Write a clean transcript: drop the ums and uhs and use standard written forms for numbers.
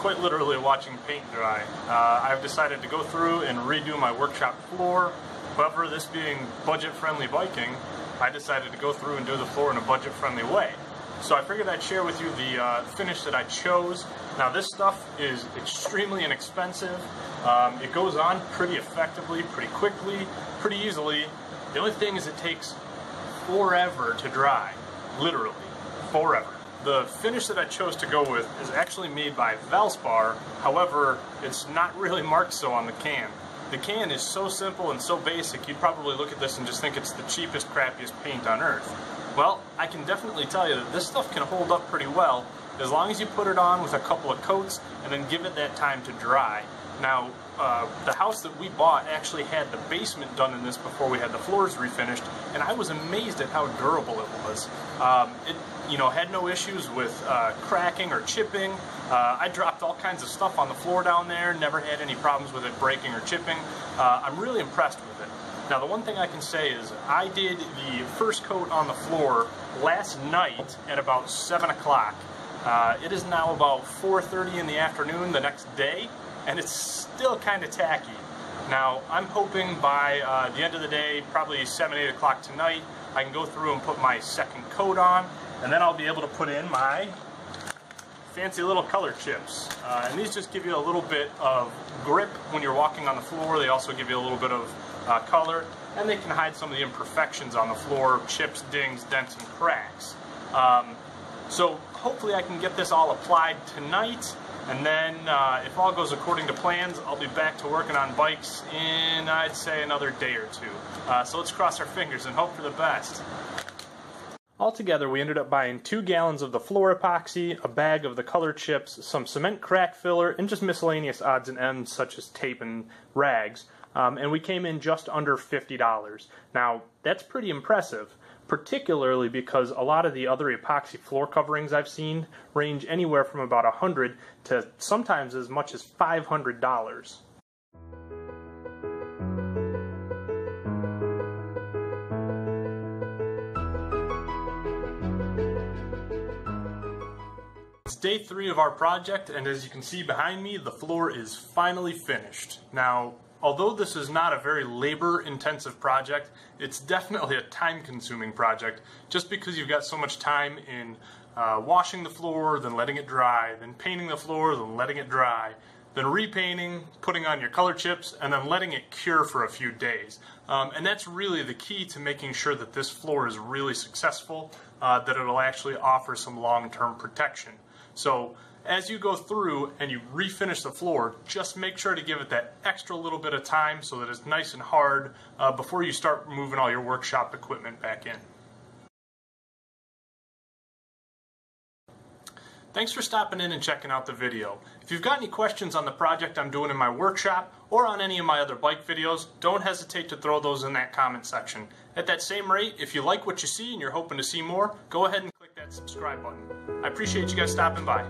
quite literally watching paint dry. I've decided to go through and redo my workshop floor. However, this being budget-friendly biking, I decided to go through and do the floor in a budget-friendly way. So I figured I'd share with you the finish that I chose. Now this stuff is extremely inexpensive. It goes on pretty effectively, pretty quickly, pretty easily. The only thing is it takes forever to dry. Literally, forever. The finish that I chose to go with is actually made by Valspar. However, it's not really marked so on the can. The can is so simple and so basic, you'd probably look at this and just think it's the cheapest, crappiest paint on earth. Well, I can definitely tell you that this stuff can hold up pretty well as long as you put it on with a couple of coats and then give it that time to dry. Now, the house that we bought actually had the basement done in this before we had the floors refinished, and I was amazed at how durable it was. It had no issues with cracking or chipping. I dropped all kinds of stuff on the floor down there, never had any problems with it breaking or chipping. I'm really impressed with it. Now, the one thing I can say is I did the first coat on the floor last night at about 7 o'clock. It is now about 4:30 in the afternoon the next day, and it's still kind of tacky. Now, I'm hoping by the end of the day, probably 7, 8 o'clock tonight, I can go through and put my second coat on, and then I'll be able to put in my fancy little color chips. And these just give you a little bit of grip when you're walking on the floor. They also give you a little bit of color, and they can hide some of the imperfections on the floor, chips, dings, dents, and cracks. So hopefully I can get this all applied tonight, and then if all goes according to plans, I'll be back to working on bikes in, I'd say, another day or two. So let's cross our fingers and hope for the best. Altogether, we ended up buying 2 gallons of the floor epoxy, a bag of the color chips, some cement crack filler, and just miscellaneous odds and ends such as tape and rags. And we came in just under $50. Now, that's pretty impressive, particularly because a lot of the other epoxy floor coverings I've seen range anywhere from about $100 to sometimes as much as $500. It's day 3 of our project, and as you can see behind me, the floor is finally finished. Now, although this is not a very labor-intensive project, it's definitely a time-consuming project, just because you've got so much time in washing the floor, then letting it dry, then painting the floor, then letting it dry, then repainting, putting on your color chips, and then letting it cure for a few days. And that's really the key to making sure that this floor is really successful, that it'll actually offer some long-term protection. So as you go through and you refinish the floor, just make sure to give it that extra little bit of time so that it's nice and hard before you start moving all your workshop equipment back in. Thanks for stopping in and checking out the video. If you've got any questions on the project I'm doing in my workshop or on any of my other bike videos, don't hesitate to throw those in that comment section. At that same rate, if you like what you see and you're hoping to see more, go ahead and click that subscribe button. I appreciate you guys stopping by.